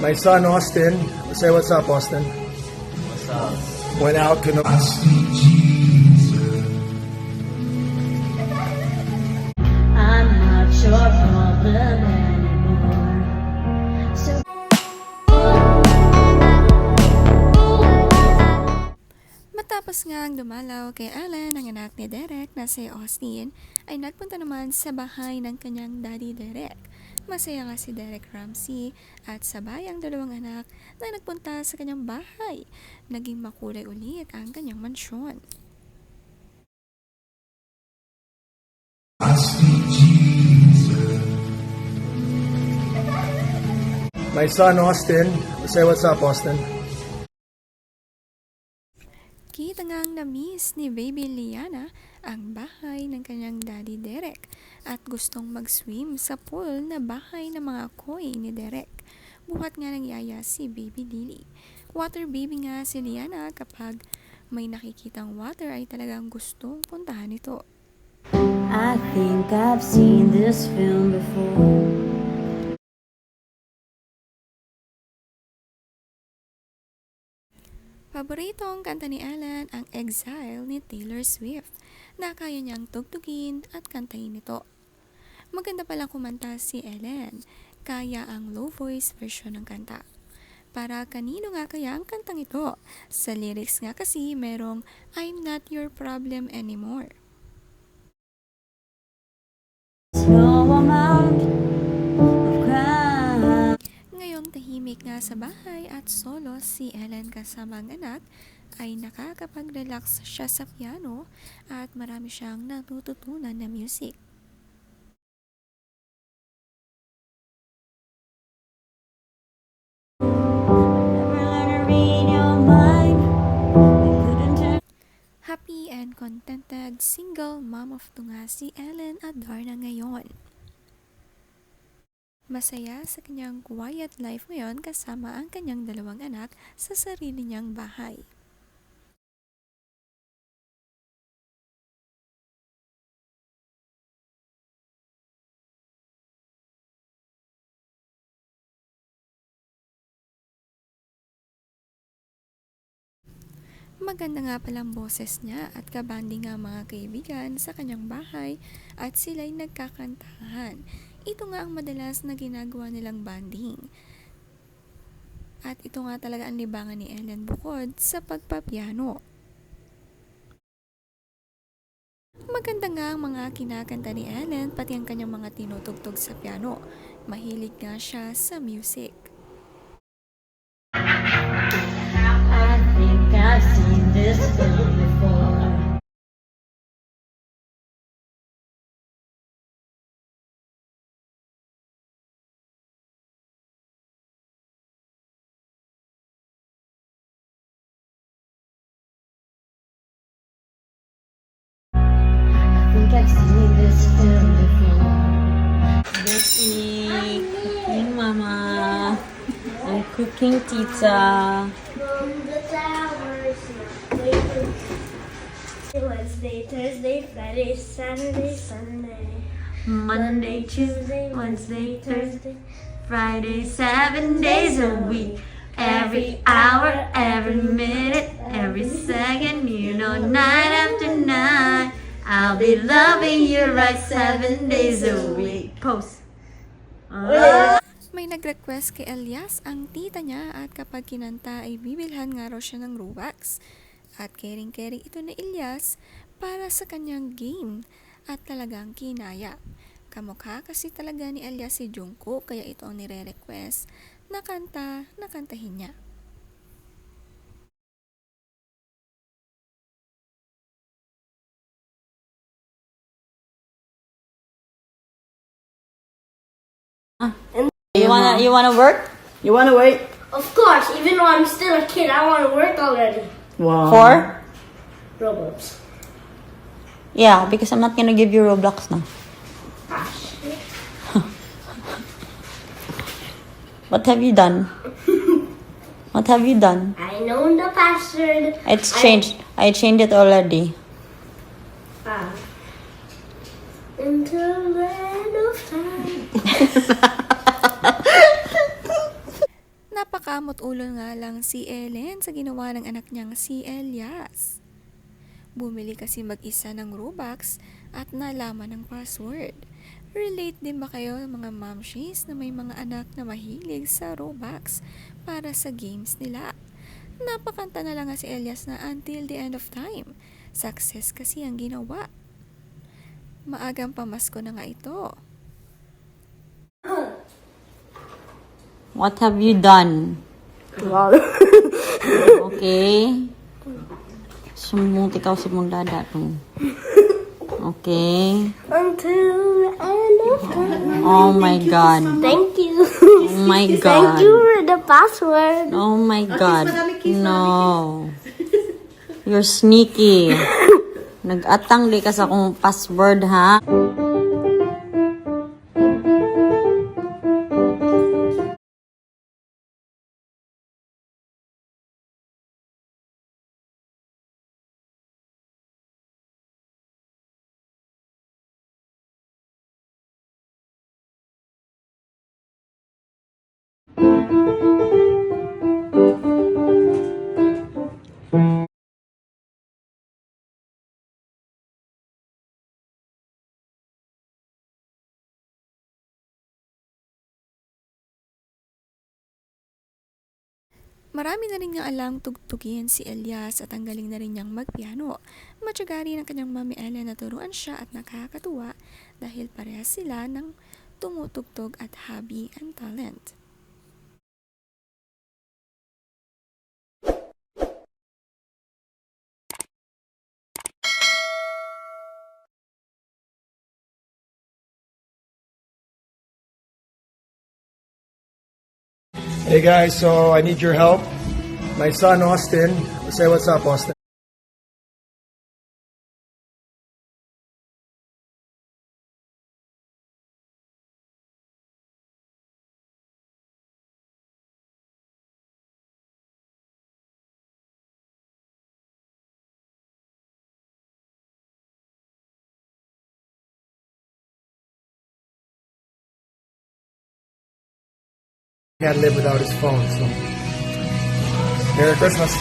My son Austin, say what's up, Austin. What's up? Went out canoeing. I'm not your problem anymore. So Matapos ngang dumalaw kay Ellen ang anak ni Derek na si Austin, ay nagpunta naman sa bahay ng kanyang daddy Derek. Masaya nga si Derek Ramsey at sabay ang dalawang anak na nagpunta sa kanyang bahay. Naging makulay ulit ang kanyang mansyon. My son Austin, say what's up, Austin. Kita ngang na-miss ni baby Liana ang bahay ng kanyang daddy Derek at gustong mag-swim sa pool na bahay ng mga koi ni Derek. Buhat nga ng yaya si baby Lily. Water baby nga si Liana kapag may nakikitang water ay talagang gustong puntahan ito. I think I've seen this film before. Paboritong kanta ni Ellen ang Exile ni Taylor Swift na kaya niyang tugtugin at kantahin ito. Maganda palang kumanta si Ellen, kaya ang low voice version ng kanta. Para kanino nga kaya ang kantang ito? Sa lyrics nga kasi merong I'm not your problem anymore. No amount of crime. Ngayong tahimik nga sa bahay at solo si Ellen kasama ang anak, ay nakakapag-relax siya sa piano at marami siyang natututunan na music. Never learn to read your mind. I couldn't turn. Happy and contented single mom of two nga si Ellen Adarna ngayon. Masaya sa kanyang quiet life ngayon kasama ang kanyang dalawang anak sa sarili niyang bahay. Maganda nga palang boses niya at kabanding nga mga kaibigan sa kanyang bahay at sila'y nagkakantahan. Ito nga ang madalas na ginagawa nilang banding. At ito nga talaga ang libangan ni Ellen bukod sa pagpapiano. Maganda nga ang mga kinakanta ni Ellen pati ang kanyang mga tinutugtog sa piano. Mahilig nga siya sa music. I think I've seen this film before. I think I've seen this film before. Becky, cooking mama. I'm cooking tita. From the towers, Wednesday, Thursday, Friday, Saturday, Sunday, Monday, Tuesday, Wednesday, Thursday, Friday, 7 days a week. Every hour, every minute, every second, you know, night after night. I'll be loving you right 7 days a week. Post. May nag-request kay Elias ang tita niya at kapag kinanta ay bibilhan nga raw siya ng Robux. At caring-caring ito ni Elias para sa kanyang game at talagang kinaya. Kamukha kasi talaga ni Elias si Jungkook kaya ito ang nire-request na kanta na kantahin niya. You wanna work? You want to wait? Of course, even though I'm still a kid, I want to work already. Wow. For? Roblox. Yeah, because I'm not gonna give you Roblox now. What have you done? What have you done? I know the password. It's changed. I changed it already. Until the end of time. Napakamot ulo nga lang si Ellen sa ginawa ng anak niyang si Elias. Bumili kasi mag-isa ng Robux at nalaman ng password. Relate din ba kayo mga mamshies na may mga anak na mahilig sa Robux para sa games nila? Napakanta na lang nga si Elias na until the end of time. Success kasi ang ginawa. Maagang pamasko na nga ito. What have you done? Okay. Sumbong tikaw si mong dada to. Okay. Until the end of time. Oh my God. Thank you. Oh my God. Thank you for the password. Oh my God. No. You're sneaky. Nag-atang di ka sa akong password, ha? Marami na rin niyang alam tugtugin si Elias at ang galing na rin niyang magpiano. Matyaga rin ang kanyang mami Ellen na turuan siya at nakakatuwa dahil parehas sila ng tumutugtog at hobby and talent. Hey guys, so I need your help. My son Austin, say what's up, Austin. Can't live without his phone, so Merry Christmas.